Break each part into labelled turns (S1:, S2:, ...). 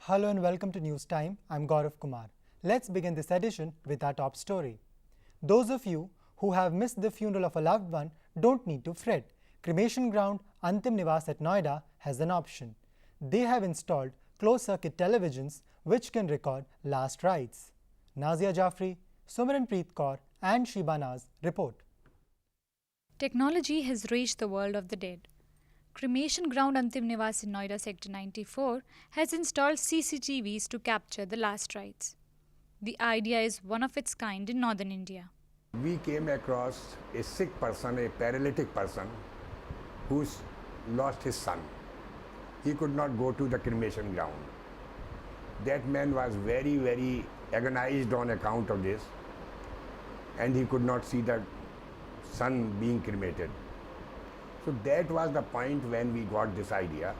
S1: Hello and welcome to News Time. I'm Gaurav Kumar. Let's begin this edition with our top story. Those of you who have missed the funeral of a loved one don't need to fret. Cremation ground Antim Niwas at Noida has an option. They have installed closed-circuit televisions which can record last rites. Nazia Jaffrey, Sumaranpreet Kaur and Shiba Naz report.
S2: Technology has reached the world of the dead. Cremation ground Antim Niwas in Noida Sector 94 has installed CCTVs to capture the last rites. The idea is one of its kind in northern India.
S3: We came across a sick person, a paralytic person, who's lost his son. He could not go to the cremation ground. That man was very agonized on account of this, and he could not see the son being cremated. So that was the point when we got this idea.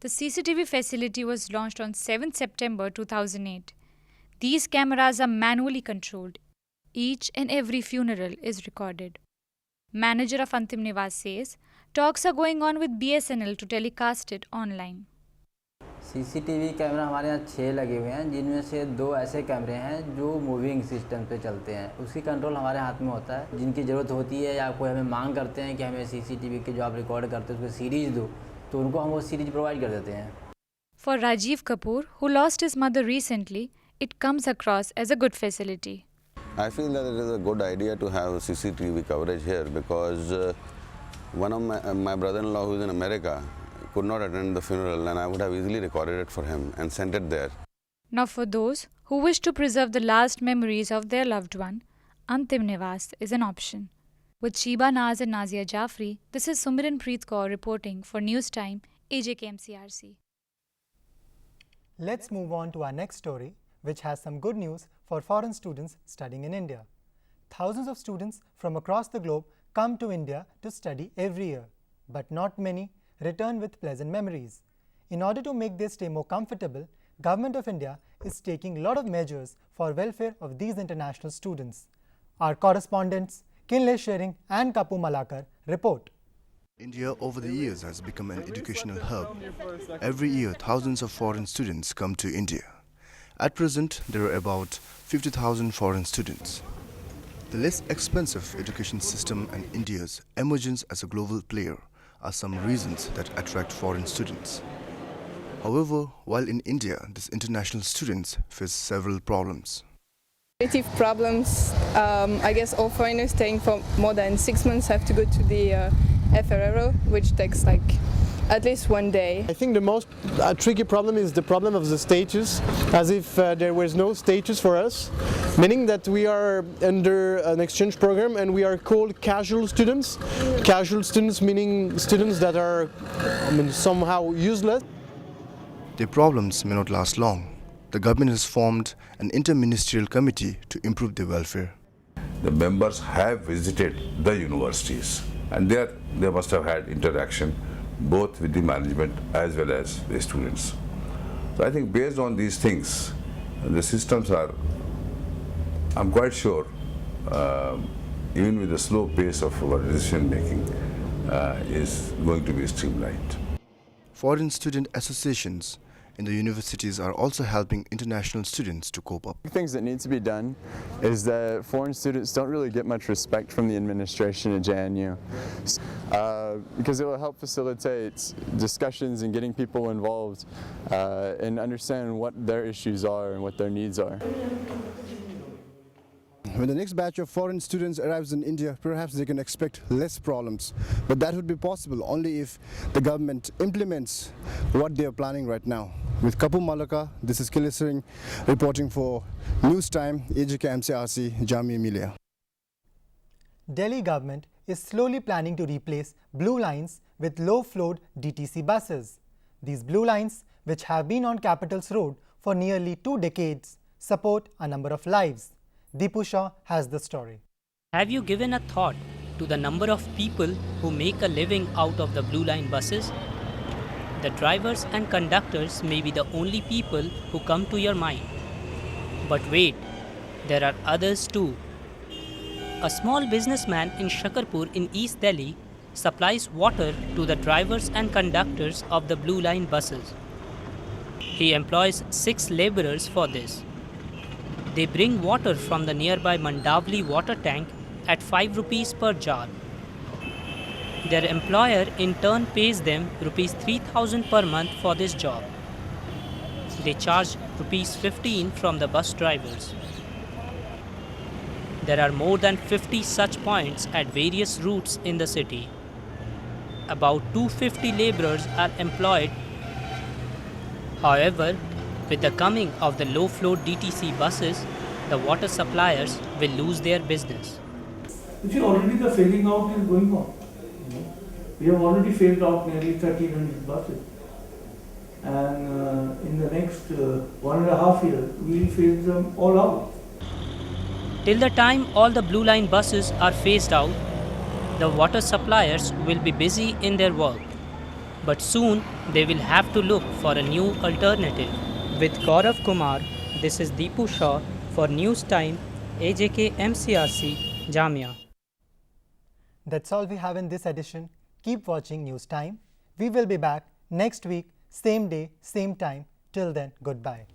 S2: The CCTV facility was launched on 7 September 2008. These cameras are manually controlled. Each and every funeral is recorded. Manager of Antim Niwas says, talks are going on with BSNL to telecast it online.
S4: CCTV camera हमारे यहाँ 6 लगे हुए हैं, जिनमें से 2 ऐसे कैमरे हैं जो मूविंग सिस्टम पे चलते हैं. उसकी कंट्रोल हमारे हाथ में होता है. जिनकी ज़रूरत होती है या कोई हमें मांग करते हैं कि हमें सीसीटीवी के जो आप रिकॉर्ड करते हैं उसको सीरीज़ दो, तो उनको हम वो सीरीज़ प्रोवाइड कर देते हैं.
S2: For Rajiv Kapoor, who lost his mother recently, it comes across as a good facility.
S5: I feel that it is a good idea to have CCTV coverage here because one of my brother-in-law who is in America could not attend the funeral, and I would have easily recorded it for him and sent it there.
S2: Now for those who wish to preserve the last memories of their loved one, Antim Niwas is an option. With Shiba Naz and Nazia Jaffrey, this is Sumaranpreet Kaur reporting for News Time, AJKMCRC.
S1: Let's move on to our next story, which has some good news for foreign students studying in India. Thousands of students from across the globe come to India to study every year, but not many return with pleasant memories. In order to make their stay more comfortable, Government of India is taking a lot of measures for welfare of these international students. Our correspondents Kinle Shering and Kapu Malakar report.
S6: India over the years has become an educational hub. Every year, thousands of foreign students come to India. At present, there are about 50,000 foreign students. The less expensive education system and India's emergence as a global player are some reasons that attract foreign students. However, while in India, these international students face several problems.
S7: Creative problems. I guess all foreigners staying for more than 6 months have to go to the FRRO, which takes like at least 1 day.
S8: I think the most tricky problem is the problem of the status, as if there was no status for us, meaning that we are under an exchange program and we are called casual students. Casual students meaning students that are somehow useless.
S6: Their problems may not last long. The government has formed an interministerial committee to improve their welfare.
S9: The members have visited the universities, and there they must have had interaction both with the management as well as the students. So I think based on these things, the systems are, I'm quite sure, even with the slow pace of our decision making, is going to be streamlined.
S6: Foreign student associations in the universities are also helping international students to cope up.
S10: Things that need to be done is that foreign students don't really get much respect from the administration at JNU because it will help facilitate discussions and getting people involved and understand what their issues are and what their needs are.
S11: When the next batch of foreign students arrives in India, perhaps they can expect less problems. But that would be possible only if the government implements what they are planning right now. With Kapu Malaka, this is Kinle Shering reporting for News Time, AJKMCRC, Jamia Millia.
S1: Delhi government is slowly planning to replace blue lines with low-floored DTC buses. These blue lines, which have been on Capital's road for nearly 2 decades, support a number of lives. Deepu Shah has the story.
S12: Have you given a thought to the number of people who make a living out of the Blue Line buses? The drivers and conductors may be the only people who come to your mind. But wait, there are others too. A small businessman in Shakarpur in East Delhi supplies water to the drivers and conductors of the Blue Line buses. He employs 6 laborers for this. They bring water from the nearby Mandavli water tank at 5 rupees per jar. Their employer in turn pays them rupees 3000 per month for this job. They charge rupees 15 from the bus drivers. There are more than 50 such points at various routes in the city. About 250 laborers are employed. However, with the coming of the low-flow DTC buses, the water suppliers will lose their business.
S13: You see, already the phasing out is going on. We have already phased out nearly 1,300 buses. And in the next 1.5 years, we will phase them all out.
S12: Till the time all the Blue Line buses are phased out, the water suppliers will be busy in their work. But soon they will have to look for a new alternative. With Gaurav Kumar, this is Deepu Shaw for News Time, AJK MCRC, Jamia.
S1: That's all we have in this edition. Keep watching News Time. We will be back next week, same day, same time. Till then, goodbye.